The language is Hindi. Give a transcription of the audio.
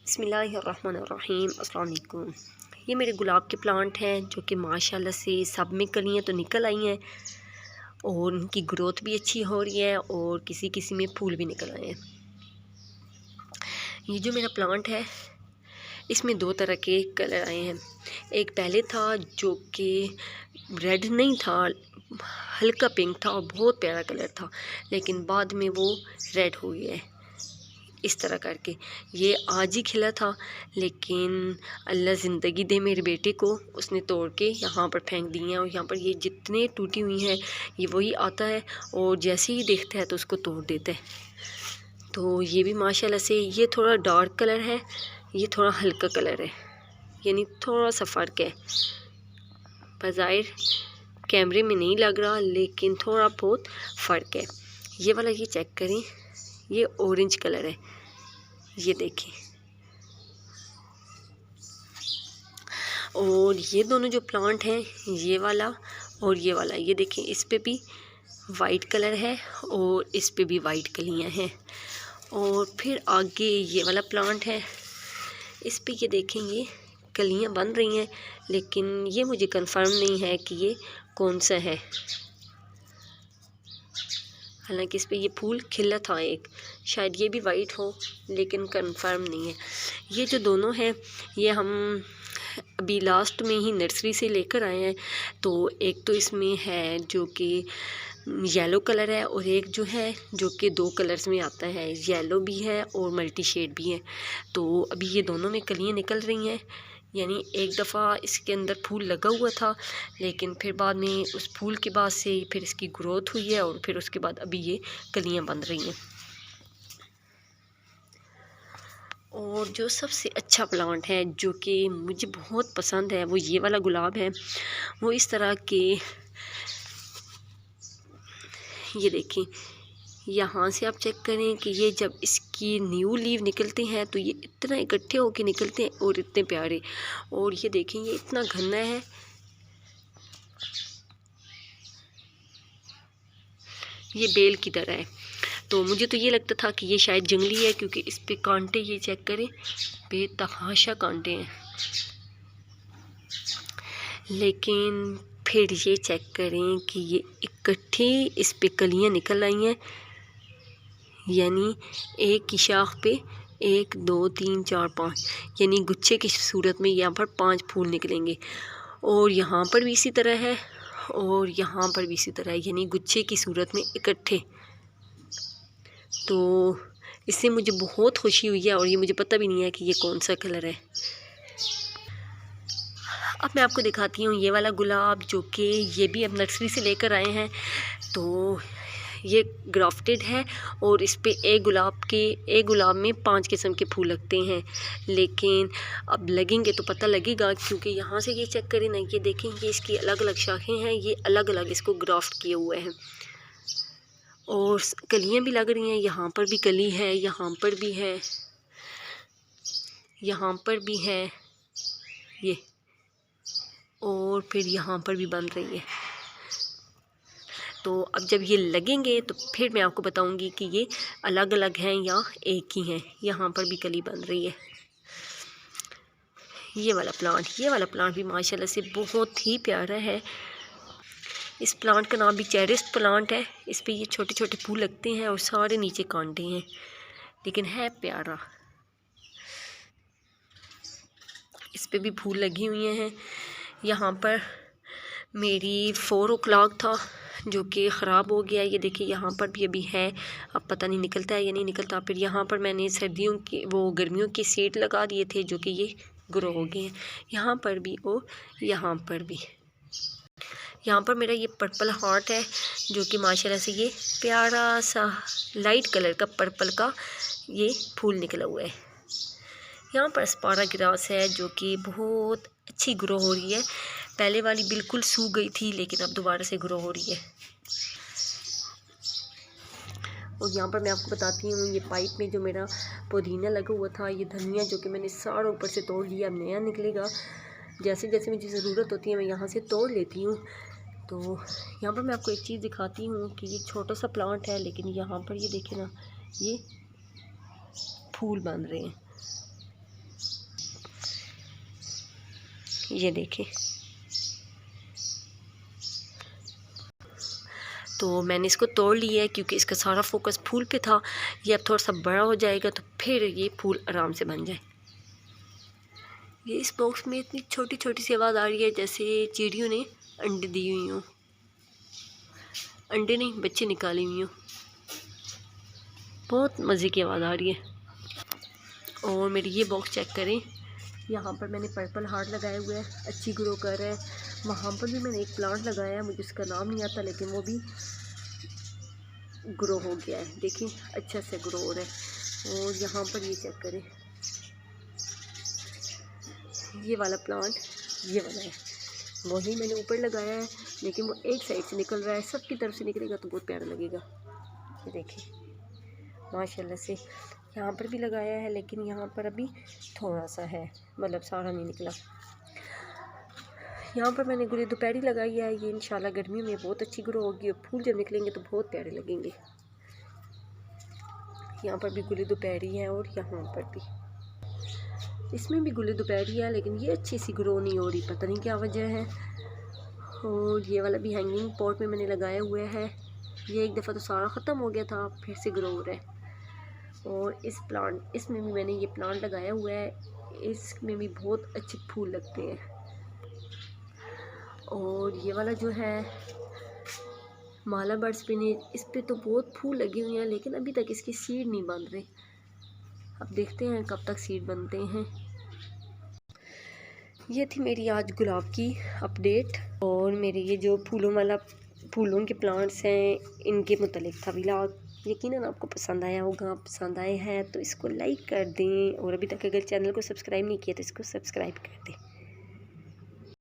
बिस्मिल्लाहिर्रहमानिर्रहीम। अस्सलाम वालेकुम। ये मेरे गुलाब के प्लांट हैं जो कि माशाल्लाह से सब में कलियाँ तो निकल आई हैं और उनकी ग्रोथ भी अच्छी हो रही है और किसी किसी में फूल भी निकल आए हैं। ये जो मेरा प्लांट है इसमें दो तरह के कलर आए हैं। एक पहले था जो कि रेड नहीं था, हल्का पिंक था और बहुत प्यारा कलर था, लेकिन बाद में वो रेड हो गया है इस तरह करके। ये आज ही खिला था, लेकिन अल्लाह ज़िंदगी दे मेरे बेटे को, उसने तोड़ के यहाँ पर फेंक दिए हैं। और यहाँ पर ये जितने टूटी हुई हैं ये वही आता है और जैसे ही देखता है तो उसको तोड़ देता है। तो ये भी माशाल्लाह से, ये थोड़ा डार्क कलर है, ये थोड़ा हल्का कलर है, यानी थोड़ा सा फ़र्क है। बज़ाहिर कैमरे में नहीं लग रहा, लेकिन थोड़ा बहुत फ़र्क है। ये वाला ये चेक करें, ये ऑरेंज कलर है, ये देखें। और ये दोनों जो प्लांट हैं, ये वाला और ये वाला, ये देखें, इस पे भी वाइट कलर है और इस पे भी वाइट कलियां हैं। और फिर आगे ये वाला प्लांट है, इस पे ये देखें, ये कलियां बन रही हैं, लेकिन ये मुझे कंफर्म नहीं है कि ये कौन सा है। हालांकि इस पे ये फूल खिला था एक, शायद ये भी वाइट हो, लेकिन कंफर्म नहीं है। ये जो दोनों हैं ये हम अभी लास्ट में ही नर्सरी से लेकर आए हैं। तो एक तो इसमें है जो कि येलो कलर है और एक जो है जो कि दो कलर्स में आता है, येलो भी है और मल्टी शेड भी है। तो अभी ये दोनों में कलियाँ निकल रही हैं, यानी एक दफ़ा इसके अंदर फूल लगा हुआ था, लेकिन फिर बाद में उस फूल के बाद से फिर इसकी ग्रोथ हुई है और फिर उसके बाद अभी ये कलियाँ बन रही हैं। और जो सबसे अच्छा प्लांट है जो कि मुझे बहुत पसंद है वो ये वाला गुलाब है। वो इस तरह के, ये देखें, यहाँ से आप चेक करें कि ये जब इसकी न्यू लीव निकलते हैं तो ये इतना इकट्ठे होके निकलते हैं और इतने प्यारे। और ये देखें, ये इतना घना है, ये बेल की तरह है। तो मुझे तो ये लगता था कि ये शायद जंगली है, क्योंकि इस पे कांटे, ये चेक करें, बेतहाशा कांटे हैं। लेकिन फिर ये चेक करें कि ये इकट्ठी इस पे कलियां निकल आई हैं, यानी एक की शाख पे 1 2 3 4 5, यानी गुच्छे की सूरत में यहाँ पर 5 फूल निकलेंगे। और यहाँ पर भी इसी तरह है और यहाँ पर भी इसी तरह है, यानी गुच्छे की सूरत में इकट्ठे। तो इससे मुझे बहुत खुशी हुई है और ये मुझे पता भी नहीं है कि ये कौन सा कलर है। अब मैं आपको दिखाती हूँ ये वाला गुलाब जो कि ये भी अब नर्सरी से लेकर आए हैं। तो ये ग्राफ्टेड है और इस पे एक गुलाब में 5 किस्म के फूल लगते हैं, लेकिन अब लगेंगे तो पता लगेगा, क्योंकि यहाँ से ये चेक करें ना, ये देखें, ये इसकी अलग अलग शाखें हैं, ये अलग अलग इसको ग्राफ्ट किए हुए हैं और कलियाँ भी लग रही हैं। यहाँ पर भी कली है, यहाँ पर भी है, यहाँ पर भी है ये, और फिर यहाँ पर भी बन रही है। तो अब जब ये लगेंगे तो फिर मैं आपको बताऊंगी कि ये अलग अलग हैं या एक ही हैं। यहाँ पर भी कली बन रही है। ये वाला प्लांट भी माशाल्लाह से बहुत ही प्यारा है। इस प्लांट का नाम भी चेरिस प्लांट है। इस पे ये छोटे छोटे फूल लगते हैं और सारे नीचे कांटे हैं, लेकिन है प्यारा। इस पे भी फूल लगी हुई हैं। यहाँ पर मेरी 4 o'clock था जो कि ख़राब हो गया। ये देखिए, यहाँ पर भी अभी है, अब पता नहीं निकलता है या नहीं निकलता। फिर यहाँ पर मैंने सर्दियों की गर्मियों के सीड लगा दिए थे जो कि ये ग्रो हो गए हैं। यहाँ पर भी और यहाँ पर भी। यहाँ पर मेरा ये पर्पल हार्ट है जो कि माशाल्लाह से ये प्यारा सा लाइट कलर का पर्पल का ये फूल निकला हुआ है। यहाँ पर एस्पारागस है जो कि बहुत अच्छी ग्रो हो रही है। पहले वाली बिल्कुल सूख गई थी, लेकिन अब दोबारा से ग्रो हो रही है। और यहाँ पर मैं आपको बताती हूँ, ये पाइप में जो मेरा पुदीना लगा हुआ था, ये धनिया जो कि मैंने सारा ऊपर से तोड़ लिया, अब नया निकलेगा। जैसे जैसे मुझे ज़रूरत होती है मैं यहाँ से तोड़ लेती हूँ। तो यहाँ पर मैं आपको एक चीज़ दिखाती हूँ कि ये छोटा सा प्लांट है, लेकिन यहाँ पर ये देखें ना, ये फूल बन रहे हैं। ये देखें। तो मैंने इसको तोड़ लिया है क्योंकि इसका सारा फोकस फूल पे था। ये अब थोड़ा सा बड़ा हो जाएगा तो फिर ये फूल आराम से बन जाए। ये इस बॉक्स में इतनी छोटी छोटी सी आवाज़ आ रही है जैसे चिड़ियों ने अंडे दी हुई हों, अंडे नहीं बच्चे निकाले हुई हों। बहुत मज़े की आवाज़ आ रही है। और मेरी ये बॉक्स चेक करें, यहाँ पर मैंने पर्पल हार्ट लगाया हुआ है, अच्छी ग्रो कर रहा है। वहाँ पर भी मैंने एक प्लांट लगाया है, मुझे उसका नाम नहीं आता, लेकिन वो भी ग्रो हो गया है। देखिए अच्छा से ग्रो हो रहा है। और यहाँ पर ये चेक करें, ये वाला प्लांट ये वाला है, वही मैंने ऊपर लगाया है, लेकिन वो एक साइड से निकल रहा है। सबकी तरफ से निकलेगा तो बहुत प्यारा लगेगा। ये देखिए माशाल्लाह से। यहाँ पर भी लगाया है, लेकिन यहाँ पर अभी थोड़ा सा है, मतलब सारा नहीं निकला। यहाँ पर मैंने गुली दोपहरी लगाई है, ये इंशाल्लाह गर्मी में बहुत अच्छी ग्रो होगी और फूल जब निकलेंगे तो बहुत प्यारे लगेंगे। यहाँ पर भी गुली दोपहरी है और यहाँ पर भी, इसमें भी गुली दोपहरी है, लेकिन ये अच्छी सी ग्रो नहीं हो रही, पता नहीं क्या वजह है। और ये वाला भी हैंगिंग पॉट में मैंने लगाया हुआ है, ये एक दफ़ा तो सारा ख़त्म हो गया था, फिर से ग्रो हो रहा है। और इस प्लांट, इसमें भी मैंने ये प्लांट लगाया हुआ है, इसमें भी बहुत अच्छे फूल लगते हैं। और ये वाला जो है माला बर्ड्स स्पिनेच, इस पे तो बहुत फूल लगे हुए हैं, लेकिन अभी तक इसकी सीड नहीं बन रही। अब देखते हैं कब तक सीड बनते हैं। ये थी मेरी आज गुलाब की अपडेट, और मेरे ये जो फूलों के प्लांट्स हैं इनके मुतालिक था व्लॉग। यकीनन आपको पसंद आया होगा। पसंद आए हैं तो इसको लाइक कर दें, और अभी तक अगर चैनल को सब्सक्राइब नहीं किया तो इसको सब्सक्राइब कर दें।